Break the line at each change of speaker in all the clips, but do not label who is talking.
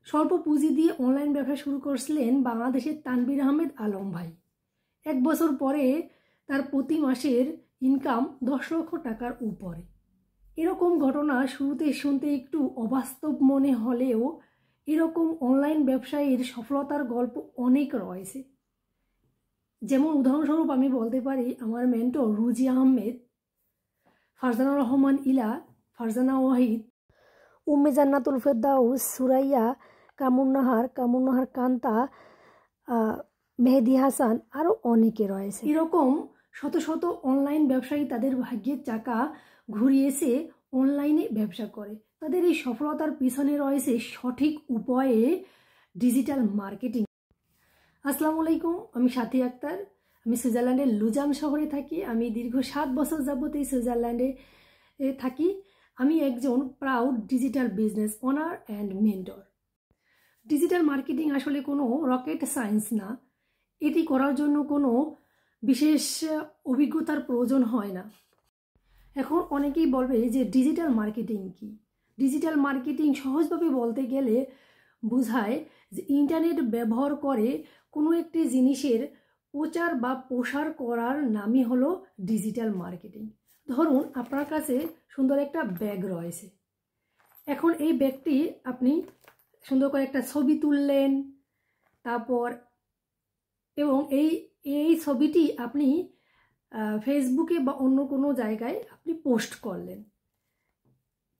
স্বল্প পুঁজি দিয়ে অনলাইন ব্যবসা শুরু করেছিলেন বাংলাদেশের তানভীর আহমেদ আলম ভাই। 1 বছর পরে তার প্রতি মাসের ইনকাম 10 লক্ষ টাকার উপরে। এরকম ঘটনা শুরুতে শুনতে একটু অবাস্তব মনে হলেও এরকম অনলাইন ব্যবসায়ীর সফলতার গল্প অনেক রয়েছে। যেমন উদাহরণস্বরূপ আমি বলতে পারি আমার মেন্টর রুজি আহমেদ, ফারজানা রহমান ইলা, ফারজানা ওয়াহিদ, উম্মে জান্নাতুল ফেরদাউস, সুরাইয়া, কামুন্নাহার কান্তা, মেহেদি হাসান, আরও অনেকে রয়েছে। এরকম শত শত অনলাইন ব্যবসায়ী তাদের ভাগ্যের চাকা ঘুরিয়েছে অনলাইনে ব্যবসা করে। তাদের এই সফলতার পিছনে রয়েছে সঠিক উপায়ে ডিজিটাল মার্কেটিং। আসসালামু আলাইকুম, আমি সাথী আক্তার। আমি সুইজারল্যান্ডের লুজান শহরে থাকি। আমি দীর্ঘ 7 বছর যাবত এই সুইজারল্যান্ডে থাকি। আমি একজন proud digital business owner and mentor. Digital marketing আসলে কোনো রকেট সায়েন্স না। এটি করার জন্য কোনো বিশেষ অভিজ্ঞতার প্রয়োজন হয় না। এখন অনেকেই বলবে যে ডিজিটাল মার্কেটিং কি? ডিজিটাল মার্কেটিং সহজভাবে বলতে গেলে বোঝায় যে ইন্টারনেট ব্যবহার করে কোনো একটি জিনিসের প্রচার বা প্রসার করার নামই হলো ডিজিটাল মার্কেটিং। ধরুন আপনার কাছে সুন্দর একটা ব্যাগ রয়েছে। এখন এই ব্যাগটি আপনি সুন্দর করে একটা ছবি তুললেন, তারপর এবং এই ছবিটি আপনি ফেসবুকে বা অন্য কোনো জায়গায় আপনি পোস্ট করলেন।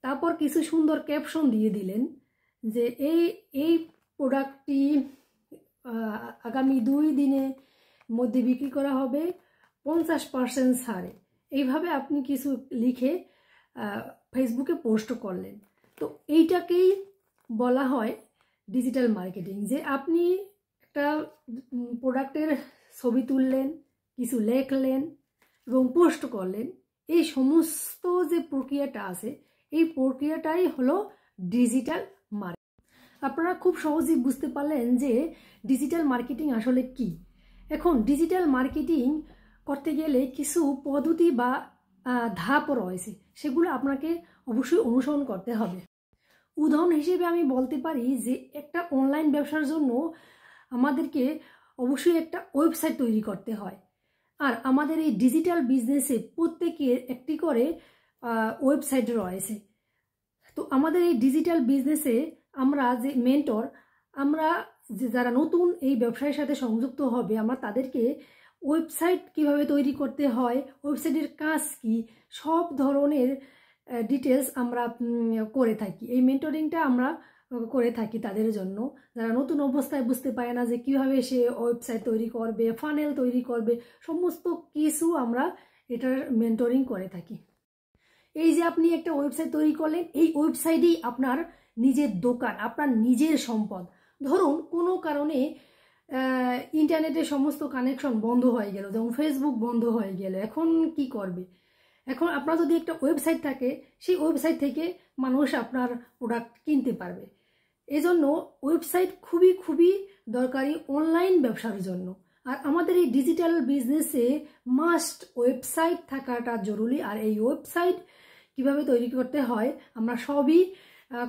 তারপর কিছু সুন্দর ক্যাপশন দিয়ে দিলেন যে এই প্রোডাক্টটি আগামী 2 দিনের মধ্যে বিক্রি করা হবে 50% ছাড়ে। এইভাবে আপনি কিছু লিখে ফেসবুকে পোস্ট করলেন। তো এইটাকেই বলা হয় ডিজিটাল মার্কেটিং। যে আপনি একটা প্রোডাক্টের ছবি তুললেন, কিছু লেখলেন এবং পোস্ট করলেন। এই সমস্ত যে প্রক্রিয়াটা আছে এই প্রক্রিয়াটাই হলো ডিজিটাল মার্কেটিং। আপনারা খুব সহজেই বুঝতে পারলেন যে ডিজিটাল মার্কেটিং আসলে কি। এখন ডিজিটাল মার্কেটিং করতে গেলে কিছু পদ্ধতি বা ধাপ রয়েছে, সেগুলো আপনাকে অবশ্যই অনুসরণ করতে হবে। উদাহরণ হিসেবে আমি বলতে পারি যে একটা অনলাইন ব্যবসার জন্য আমাদেরকে অবশ্যই একটা ওয়েবসাইট তৈরি করতে হয়। আর আমাদের এই ডিজিটাল বিজনেসে প্রত্যেকের একটি করে ওয়েবসাইট রয়েছে। তো আমাদের এই ডিজিটাল বিজনেসে আমরা যে মেন্টর, আমরা যে যারা নতুন এই ব্যবসায়ের সাথে সংযুক্ত হবে, আমরা তাদেরকে ওয়েবসাইট কিভাবে তৈরি করতে হয়, ওয়েবসাইটের কাজ কি, সব ধরনের ডিটেলস আমরা করে থাকি। এই মেন্টরিংটা আমরা করে থাকি তাদের জন্য, যারা নতুন অবস্থায় বুঝতে পারে না যে কিভাবে সে ওয়েবসাইট তৈরি করবে, ফানেল তৈরি করবে, সমস্ত কিছু আমরা এটার মেন্টরিং করে থাকি। এই যে আপনি একটা ওয়েবসাইট তৈরি করলেন, এই ওয়েবসাইটেই আপনার নিজের দোকান, আপনার নিজের সম্পদ। ধরুন কোনো কারণে ইন্টারনেটের সমস্ত কানেকশন বন্ধ হয়ে গেল, যেমন ফেসবুক বন্ধ হয়ে গেল, এখন কি করবে? এখন আপনার যদি একটা ওয়েবসাইট থাকে, সেই ওয়েবসাইট থেকে মানুষ আপনার প্রোডাক্ট কিনতে পারবে। এজন্য ওয়েবসাইট খুবই খুবই দরকারি অনলাইন ব্যবসার জন্য। আর আমাদের এই ডিজিটাল বিজনেসে মাস্ট ওয়েবসাইট থাকাটা জরুরি। আর এই ওয়েবসাইট কিভাবে তৈরি করতে হয় আমরা সবই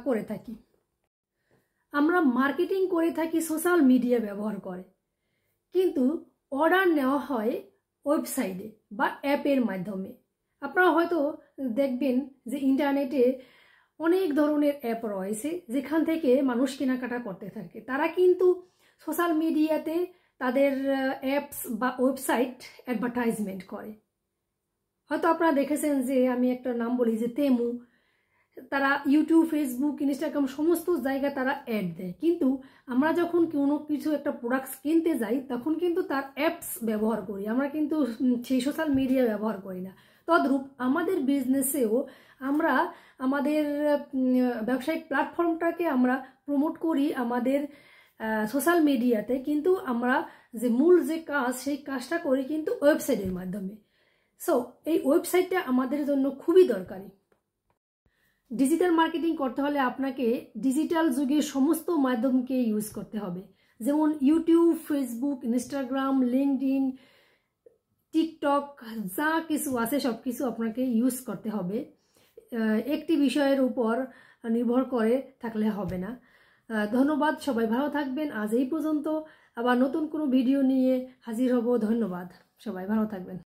করে থাকি। আমরা মার্কেটিং করে থাকি সোশ্যাল মিডিয়া ব্যবহার করে, কিন্তু অর্ডার নেওয়া হয় ওয়েবসাইটে বা অ্যাপের মাধ্যমে। আপনারা হয়তো দেখবেন যে ইন্টারনেটে অনেক ধরনের অ্যাপ রয়েছে যেখান থেকে মানুষ কেনাকাটা করতে থাকে। তারা কিন্তু সোশ্যাল মিডিয়াতে তাদের অ্যাপস বা ওয়েবসাইট অ্যাডভার্টাইজমেন্ট করে। হয়তো আপনারা দেখেছেন যে আমি একটা নাম বলি যে তেমু, তারা ইউটিউব, ফেসবুক, ইনস্টাগ্রাম সমস্ত জায়গায় তারা অ্যাড দেয়। কিন্তু আমরা যখন কোনো কিছু একটা প্রোডাক্টস কিনতে যাই তখন কিন্তু তার অ্যাপস ব্যবহার করি, আমরা কিন্তু সেই সোশ্যাল মিডিয়া ব্যবহার করি না। তদ্রূপ আমাদের বিজনেসেও আমরা আমাদের ব্যবসায়িক প্ল্যাটফর্মটাকে আমরা প্রমোট করি আমাদের সোশ্যাল মিডিয়াতে, কিন্তু আমরা যে মূল যে কাজ সেই কাজটা করি কিন্তু ওয়েবসাইটের মাধ্যমে। সো এই ওয়েবসাইটটা আমাদের জন্য খুবই দরকারি। ডিজিটাল মার্কেটিং করতে হলে আপনাকে ডিজিটাল যুগের সমস্ত মাধ্যমকে ইউজ করতে হবে, যেমন YouTube, Facebook, Instagram, LinkedIn, TikTok, যা কিছু আছে সব কিছু আপনাকে ইউজ করতে হবে। একটি বিষয়ের উপর নির্ভর করে থাকলে হবে না। ধন্যবাদ, সবাই ভালো থাকবেন। আজ এই পর্যন্ত, আবার নতুন কোনো ভিডিও নিয়ে হাজির হব। ধন্যবাদ, সবাই ভালো থাকবেন।